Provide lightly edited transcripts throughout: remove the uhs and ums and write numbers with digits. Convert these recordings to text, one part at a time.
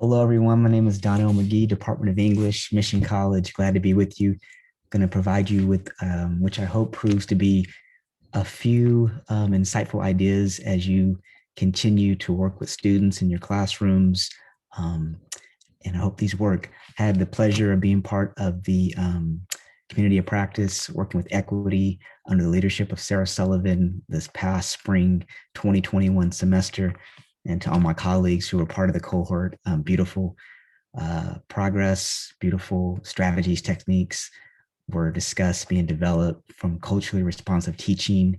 Hello, everyone. My name is Donnelle McGee, Department of English, Mission College. Glad to be with you. Going to provide you with, which I hope proves to be a few insightful ideas as you continue to work with students in your classrooms. Um, and I hope these work. I had the pleasure of being part of the community of practice, working with equity under the leadership of Sarah Sullivan this past spring 2021 semester. And to all my colleagues who were part of the cohort, beautiful progress, beautiful strategies, techniques were discussed, being developed, from culturally responsive teaching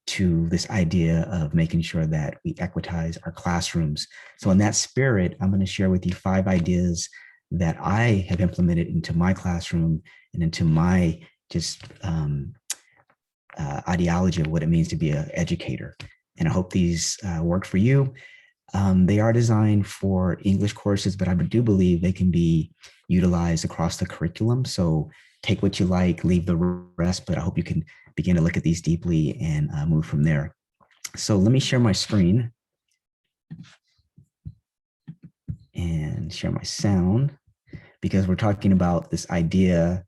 to this idea of making sure that we equitize our classrooms. So in that spirit, I'm going to share with you 5 ideas that I have implemented into my classroom and into my just ideology of what it means to be an educator. And I hope these work for you. They are designed for English courses, but I do believe they can be utilized across the curriculum. So take what you like, leave the rest, but I hope you can begin to look at these deeply and move from there. So let me share my screen and share my sound, because we're talking about this idea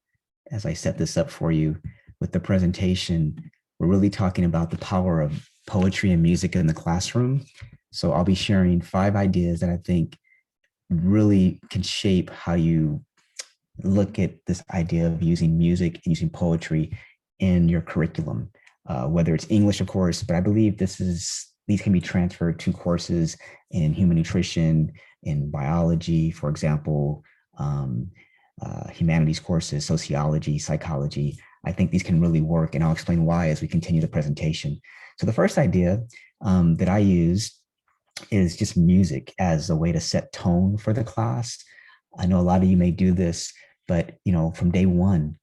as I set this up for you with the presentation. We're really talking about the power of poetry and music in the classroom. So I'll be sharing 5 ideas that I think really can shape how you look at this idea of using music and using poetry in your curriculum, whether it's English, of course, but I believe these can be transferred to courses in human nutrition, in biology, for example, humanities courses, sociology, psychology. I think these can really work, and I'll explain why as we continue the presentation. So the first idea that I use is just music as a way to set tone for the class. I know a lot of you may do this, but from day one,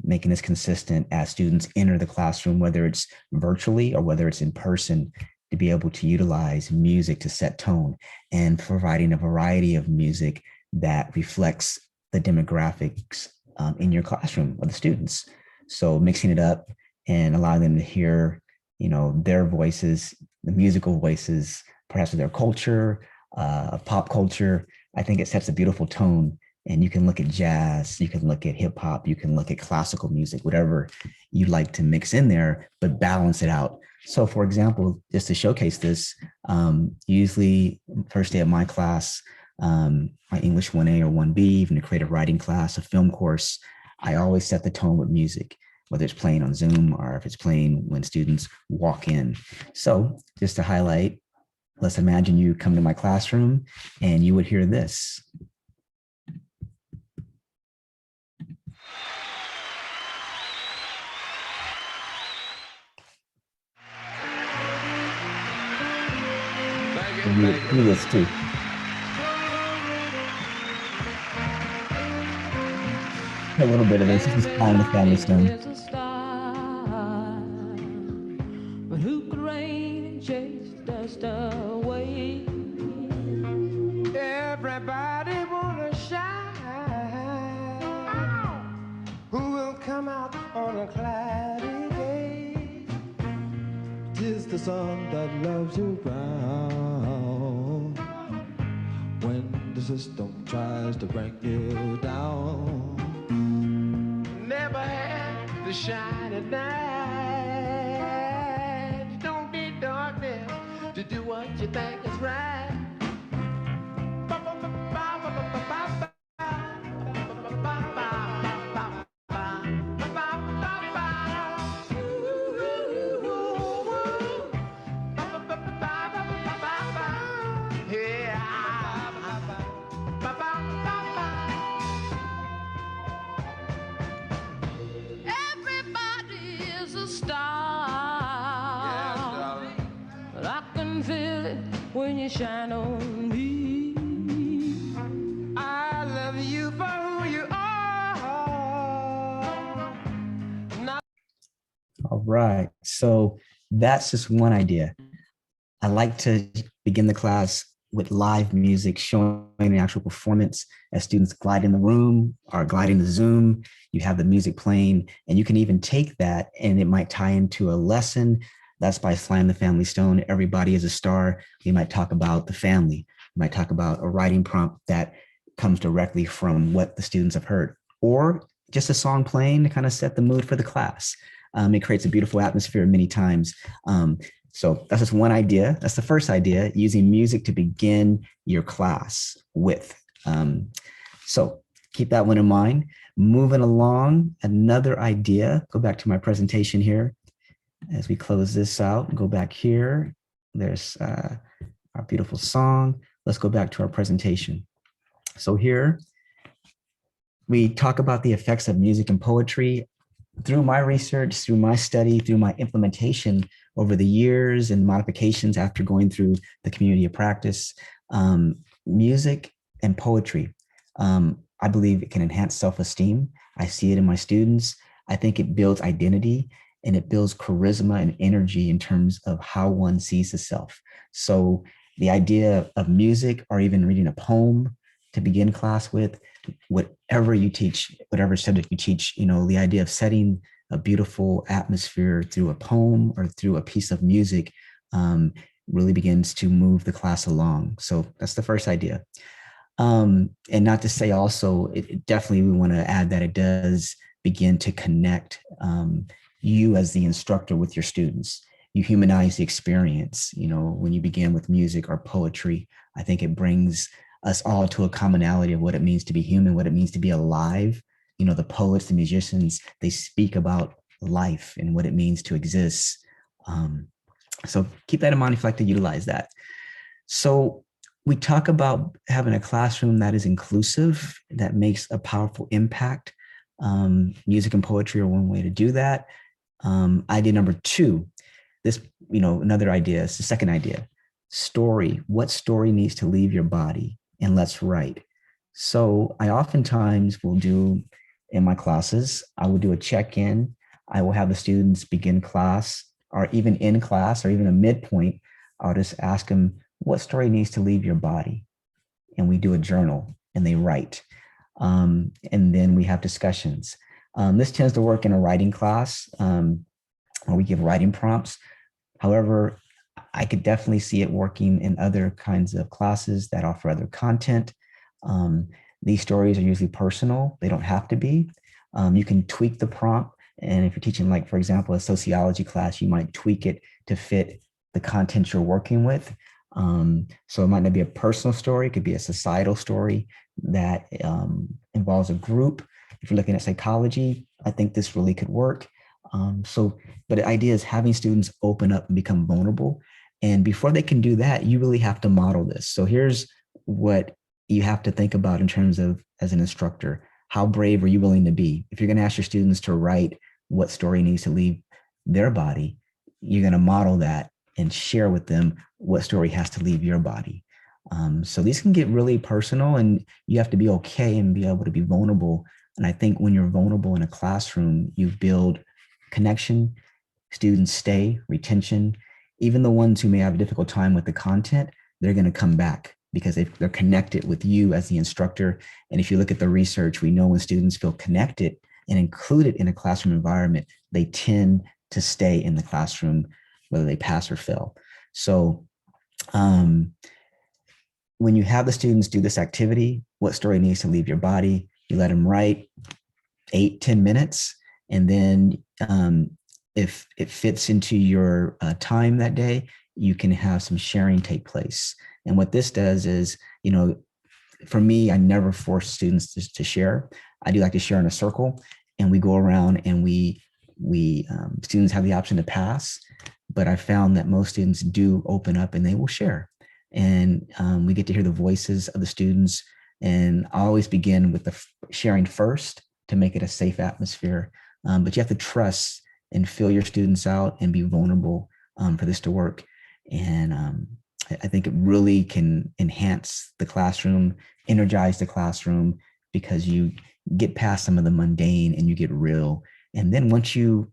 making this consistent as students enter the classroom, whether it's virtually or whether it's in person, to be able to utilize music to set tone, and providing a variety of music that reflects the demographics in your classroom of the students. So mixing it up and allowing them to hear, their voices, the musical voices, perhaps of their culture, of pop culture. I think it sets a beautiful tone. And you can look at jazz, you can look at hip hop, you can look at classical music, whatever you'd like to mix in there, but balance it out. So for example, just to showcase this, usually first day of my class, my English 1A or 1B, even a creative writing class, a film course, I always set the tone with music, whether it's playing on Zoom or if it's playing when students walk in. So just to highlight, let's imagine you come to my classroom and you would hear this. Do this too. A little bit of this. This is Flying the Family Stone. But who could rain and chase dust away? Everybody wanna shine. Who will come out on a cloudy day? 'Tis the sun that loves you brown. When the system tries to bring you down, never had to shine at night. Don't need darkness to do what you think is right. When you shine on me, I love you for who you are. All right, so that's just one idea. I like to begin the class with live music, showing an actual performance as students glide in the room or glide into Zoom. You have the music playing, and you can even take that and it might tie into a lesson. That's by Flying the Family Stone. Everybody is a star. We might talk about the family. We might talk about a writing prompt that comes directly from what the students have heard, or just a song playing to kind of set the mood for the class. It creates a beautiful atmosphere many times. So that's just one idea. That's the first idea, using music to begin your class with. So keep that one in mind. Moving along, another idea, go back to my presentation here. As we close this out, go back here. There's our beautiful song. Let's go back to our presentation. So here, we talk about the effects of music and poetry. Through my research, through my study, through my implementation over the years and modifications after going through the community of practice, music and poetry, I believe it can enhance self-esteem. I see it in my students. I think it builds identity and it builds charisma and energy in terms of how one sees the self. So the idea of music or even reading a poem to begin class with, whatever you teach, whatever subject you teach, the idea of setting a beautiful atmosphere through a poem or through a piece of music really begins to move the class along. So that's the first idea. And not to say also, it definitely we want to add that it does begin to connect you as the instructor with your students. You humanize the experience. When you begin with music or poetry, I think it brings us all to a commonality of what it means to be human, what it means to be alive. The poets, the musicians, they speak about life and what it means to exist. So keep that in mind if you like to utilize that. So we talk about having a classroom that is inclusive, that makes a powerful impact. Music and poetry are one way to do that. Idea number two, this, another idea, it's the second idea, story. What story needs to leave your body? And let's write. So I oftentimes will do in my classes, I will do a check-in. I will have the students begin class or even in class or even a midpoint. I'll just ask them, what story needs to leave your body? And we do a journal and they write. And then we have discussions. This tends to work in a writing class where we give writing prompts. However, I could definitely see it working in other kinds of classes that offer other content. These stories are usually personal. They don't have to be. You can tweak the prompt. And if you're teaching, like, for example, a sociology class, you might tweak it to fit the content you're working with. So it might not be a personal story. It could be a societal story that involves a group. If you're looking at psychology, I think this really could work. But the idea is having students open up and become vulnerable. And before they can do that, you really have to model this. So here's what you have to think about in terms of, as an instructor, how brave are you willing to be? If you're going to ask your students to write what story needs to leave their body, you're going to model that and share with them what story has to leave your body. So these can get really personal and you have to be okay and be able to be vulnerable. And I think when you're vulnerable in a classroom, you build connection, students stay, retention. Even the ones who may have a difficult time with the content, they're going to come back because they're connected with you as the instructor. And if you look at the research, we know when students feel connected and included in a classroom environment, they tend to stay in the classroom, whether they pass or fail. So when you have the students do this activity, what story needs to leave your body, you let them write 8-10 minutes. And then if it fits into your time that day, you can have some sharing take place. And what this does is, for me, I never force students to share. I do like to share in a circle and we go around and we students have the option to pass, but I found that most students do open up and they will share. And we get to hear the voices of the students. And I always begin with the sharing first to make it a safe atmosphere. But you have to trust and fill your students out and be vulnerable for this to work. And I think it really can enhance the classroom, energize the classroom, because you get past some of the mundane and you get real. And then once you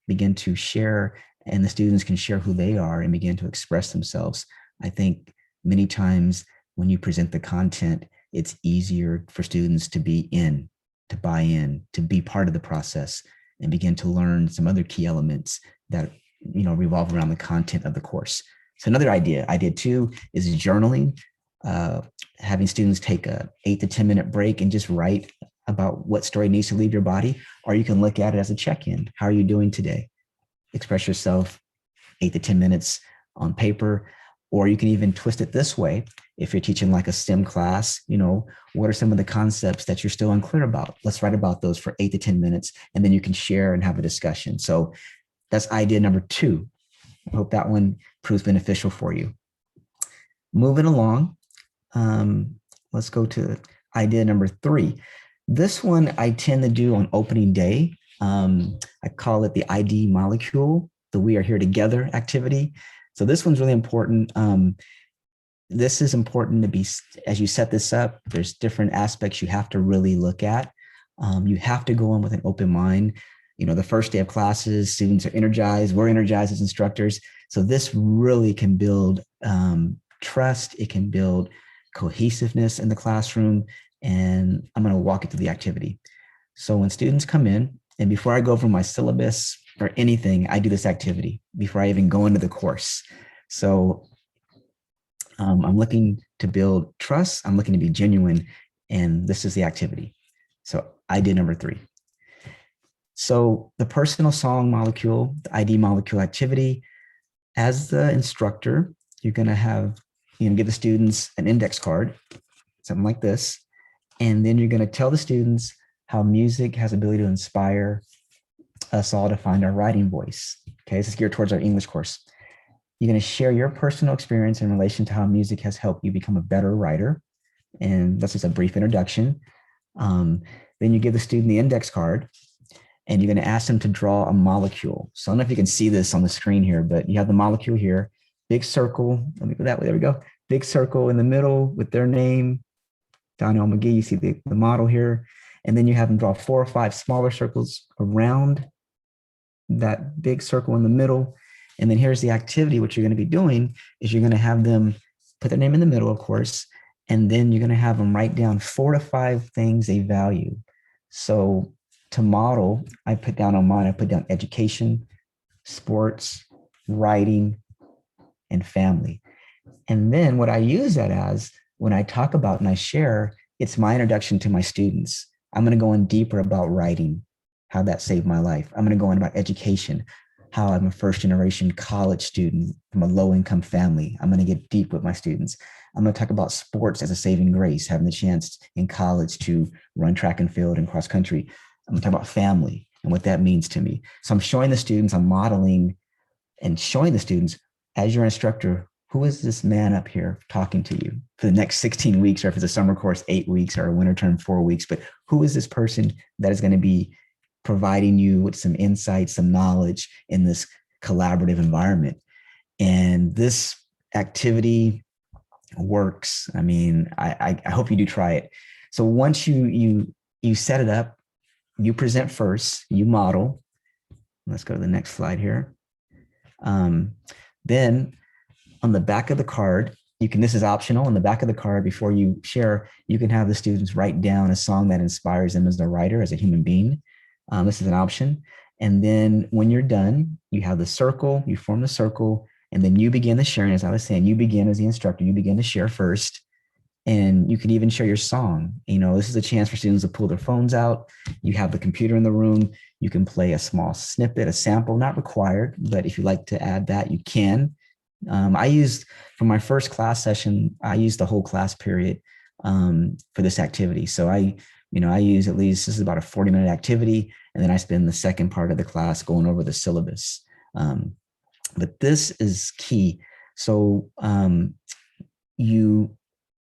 begin to share and the students can share who they are and begin to express themselves, I think many times when you present the content, it's easier for students to be in, to buy in, to be part of the process and begin to learn some other key elements that revolve around the content of the course. So another idea 2 is journaling. uh, having students take a 8 to 10 minute break and just write about what story needs to leave your body, or you can look at it as a check-in. How are you doing today? Express yourself 8 to 10 minutes on paper, or you can even twist it this way. If you're teaching like a STEM class, what are some of the concepts that you're still unclear about? Let's write about those for 8 to 10 minutes, and then you can share and have a discussion. So that's idea number 2. I hope that one proves beneficial for you. Moving along, let's go to idea number 3. This one I tend to do on opening day. I call it the ID molecule, the We Are Here Together activity. So this one's really important. This is important to be, as you set this up, there's different aspects you have to really look at. You have to go in with an open mind. The first day of classes, students are energized. We're energized as instructors. So this really can build trust. It can build cohesiveness in the classroom. And I'm going to walk you through the activity. So when students come in, and before I go over my syllabus or anything, I do this activity before I even go into the course. So I'm looking to build trust. I'm looking to be genuine. And this is the activity. So idea number 3. So the personal song molecule, the ID molecule activity, as the instructor, you're going to have, give the students an index card, something like this. And then you're going to tell the students how music has the ability to inspire us all to find our writing voice. Okay, this is geared towards our English course. You're going to share your personal experience in relation to how music has helped you become a better writer. And that's just a brief introduction. Then you give the student the index card, and you're going to ask them to draw a molecule. So I don't know if you can see this on the screen here, but you have the molecule here, big circle. Let me go that way. There we go. Big circle in the middle with their name, Donnelle McGee. You see the model here. And then you have them draw 4 or 5 smaller circles around that big circle in the middle. And then here's the activity. What you're going to be doing is you're going to have them put their name in the middle, of course, and then you're going to have them write down 4 to 5 things they value. So to model, I put down on mine, I put down education, sports, writing, and family. And then what I use that as, when I talk about and I share, it's my introduction to my students. I'm going to go in deeper about writing, how that saved my life. I'm going to go in about education, how I'm a first generation college student from a low income family. I'm going to get deep with my students. I'm going to talk about sports as a saving grace, having the chance in college to run track and field and cross country. I'm going to talk about family and what that means to me. So I'm showing the students, I'm modeling and showing the students, as your instructor, who is this man up here talking to you for the next 16 weeks, or if it's a summer course, 8 weeks, or a winter term, 4 weeks, but who is this person that is going to be providing you with some insight, some knowledge in this collaborative environment? And this activity works. I mean, I hope you do try it. So once you set it up, you present first, you model. Let's go to the next slide here. Then on the back of the card, this is optional. On the back of the card, before you share, you can have the students write down a song that inspires them as a writer, as a human being. This is an option. And then when you're done, you have the circle, you form the circle, and then you begin the sharing. As I was saying, you begin as the instructor, you begin to share first. And you can even share your song. This is a chance for students to pull their phones out. You have the computer in the room. You can play a small snippet, a sample, not required, but if you like to add that, you can. I used, for my first class session, I used the whole class period for this activity. So I use at least, this is about a 40-minute activity, and then I spend the second part of the class going over the syllabus. But this is key. So you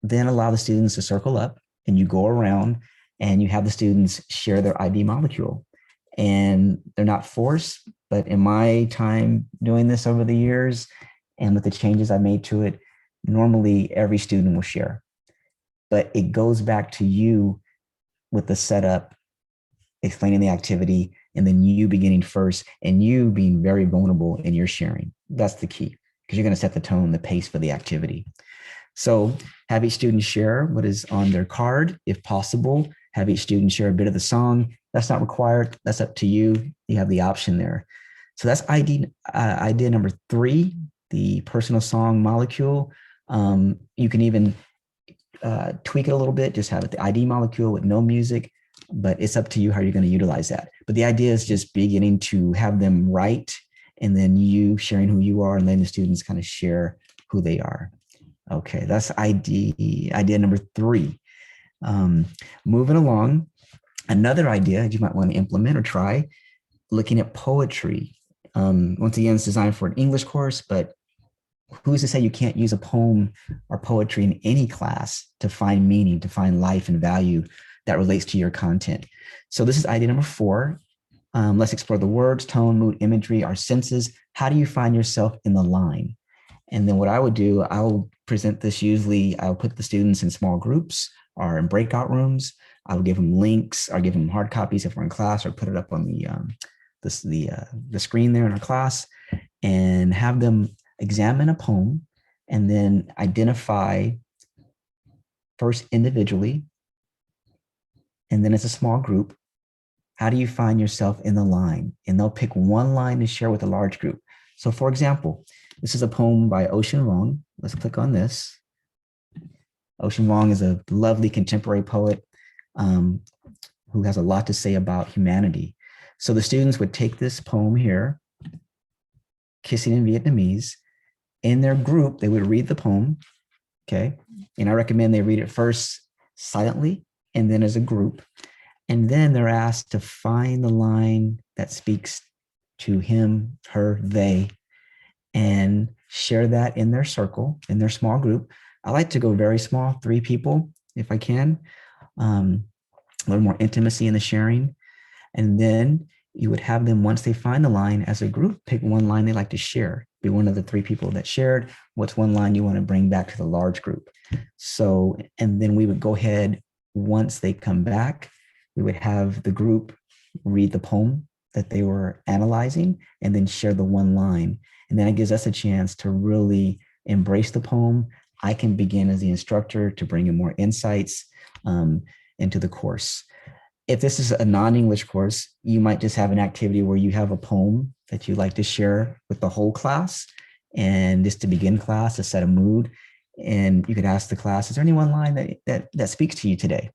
then allow the students to circle up, and you go around and you have the students share their ID molecule. And they're not forced, but in my time doing this over the years and with the changes I made to it, normally every student will share. But it goes back to you with the setup, explaining the activity, and then you beginning first and you being very vulnerable in your sharing. That's the key, because you're going to set the tone, the pace for the activity. So have each student share what is on their card, if possible. Have each student share a bit of the song. That's not required. That's up to you. You have the option there. So that's idea number 3, the personal song molecule. You can even tweak it a little bit, just have it the ID molecule with no music, but it's up to you how you're going to utilize that. But the idea is just beginning to have them write, and then you sharing who you are, and letting the students kind of share who they are. Okay, that's idea number 3. Moving along, another idea you might want to implement or try, looking at poetry. Once again, it's designed for an English course, but who's to say you can't use a poem or poetry in any class to find meaning, to find life and value that relates to your content? So this is idea number 4. Let's explore the words, tone, mood, imagery, our senses. How do you find yourself in the line? And then what I would do, I'll present this usually, I'll put the students in small groups or in breakout rooms. I would give them links or give them hard copies if we're in class, or put it up on the screen there in our class, and have them examine a poem and then identify first individually, and then as a small group, how do you find yourself in the line? And they'll pick one line to share with a large group. So for example, this is a poem by Ocean Vuong. Let's click on this. Ocean Vuong is a lovely contemporary poet who has a lot to say about humanity. So the students would take this poem here, Kissing in Vietnamese. In their group, they would read the poem, okay? And I recommend they read it first silently and then as a group. And then they're asked to find the line that speaks to him, her, they, and share that in their circle, in their small group. I like to go very small, 3 people if I can, a little more intimacy in the sharing. And then you would have them, once they find the line as a group, pick one line they like to share. Be one of the 3 people that shared. What's one line you want to bring back to the large group? So, and then we would go ahead, once they come back, we would have the group read the poem that they were analyzing and then share the one line. And then it gives us a chance to really embrace the poem. I can begin as the instructor to bring in more insights into the course. If this is a non-English course, you might just have an activity where you have a poem that you like to share with the whole class, and just to begin class, to set a mood. And you could ask the class, is there any one line that speaks to you today?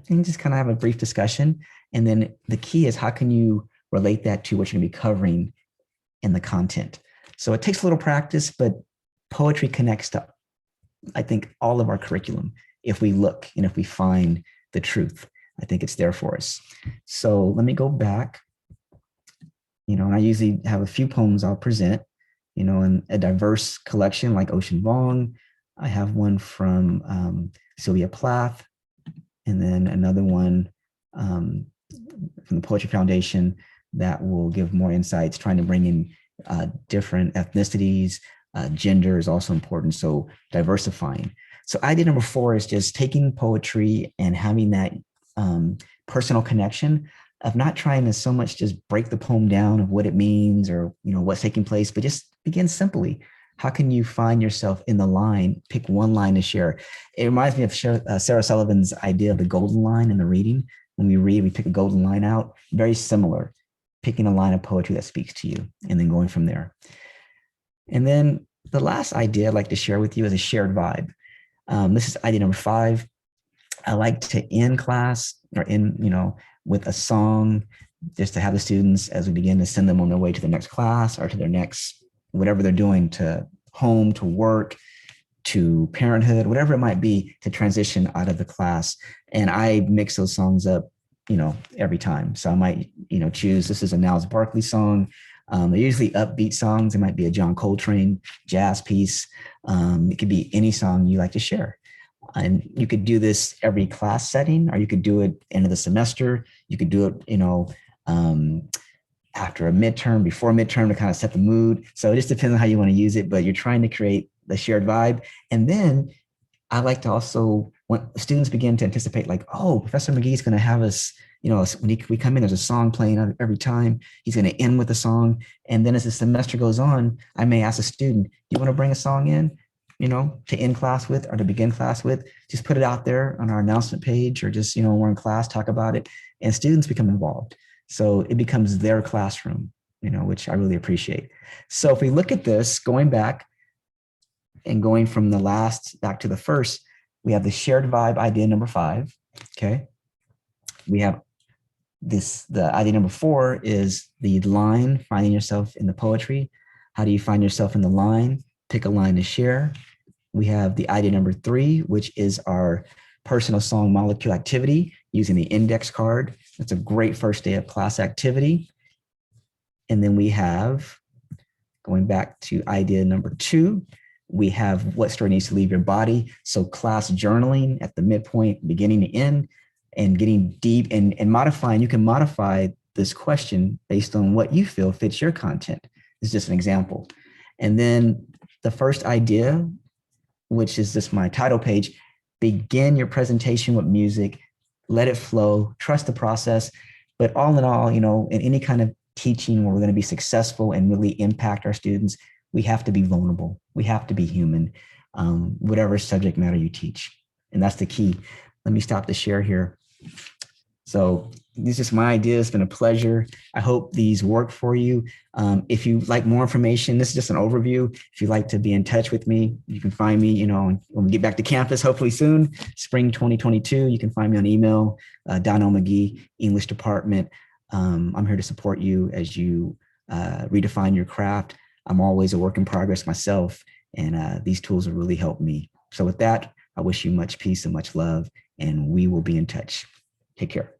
And you just kind of have a brief discussion. And then the key is, how can you relate that to what you're going to be covering in the content? So it takes a little practice, but poetry connects to, I think, all of our curriculum. If we look and if we find the truth, I think it's there for us. So let me go back, and I usually have a few poems I'll present, in a diverse collection like Ocean Vuong. I have one from Sylvia Plath, and then another one from the Poetry Foundation that will give more insights, trying to bring in different ethnicities. Gender is also important, so diversifying. So idea number 4 is just taking poetry and having that personal connection of not trying to so much just break the poem down of what it means or what's taking place, but just begin simply. How can you find yourself in the line? Pick one line to share. It reminds me of Sarah Sullivan's idea of the golden line in the reading. When we read, we pick a golden line out. Very similar, picking a line of poetry that speaks to you and then going from there. And then the last idea I'd like to share with you is a shared vibe. This is idea number 5. I like to end class or with a song, just to have the students, as we begin to send them on their way to the next class or to their next, whatever they're doing, to home, to work, to parenthood, whatever it might be, to transition out of the class. And I mix those songs up, every time. So I might, choose, this is a Niles Barkley song. They're usually upbeat songs. It might be a John Coltrane jazz piece. It could be any song you like to share. And you could do this every class setting, or you could do it end of the semester. You could do it, after a midterm, before a midterm, to kind of set the mood. So it just depends on how you want to use it, but you're trying to create the shared vibe. And then I like to also, when students begin to anticipate, like, oh, Professor McGee is going to have us, when we come in, there's a song playing every time. He's going to end with a song. And then as the semester goes on, I may ask a student, do you want to bring a song in, to end class with or to begin class with? Just put it out there on our announcement page, or just, we're in class, talk about it. And students become involved. So it becomes their classroom, which I really appreciate. So if we look at this, going back and going from the last back to the first, We have the shared vibe idea number 5. Okay. We have the idea number 4 is the line, finding yourself in the poetry. How do you find yourself in the line? Pick a line to share. We have the idea number 3, which is our personal song molecule activity using the index card. That's a great first day of class activity. And then we have, going back to idea number 2, we have what story needs to leave your body. So class journaling at the midpoint, beginning to end, and getting deep and modifying. You can modify this question based on what you feel fits your content. This is just an example. And then the first idea, which is just my title page, begin your presentation with music, let it flow, trust the process. But all in all, in any kind of teaching where we're going to be successful and really impact our students, we have to be vulnerable. We have to be human, whatever subject matter you teach. And that's the key. Let me stop the share here. So these are just my ideas. It's been a pleasure. I hope these work for you. If you like more information, this is just an overview. If you'd like to be in touch with me, you can find me, when we get back to campus, hopefully soon, spring 2022. You can find me on email, Donnelle McGee, English department. I'm here to support you as you redefine your craft. I'm always a work in progress myself, and these tools will really help me. So with that, I wish you much peace and much love, and we will be in touch. Take care.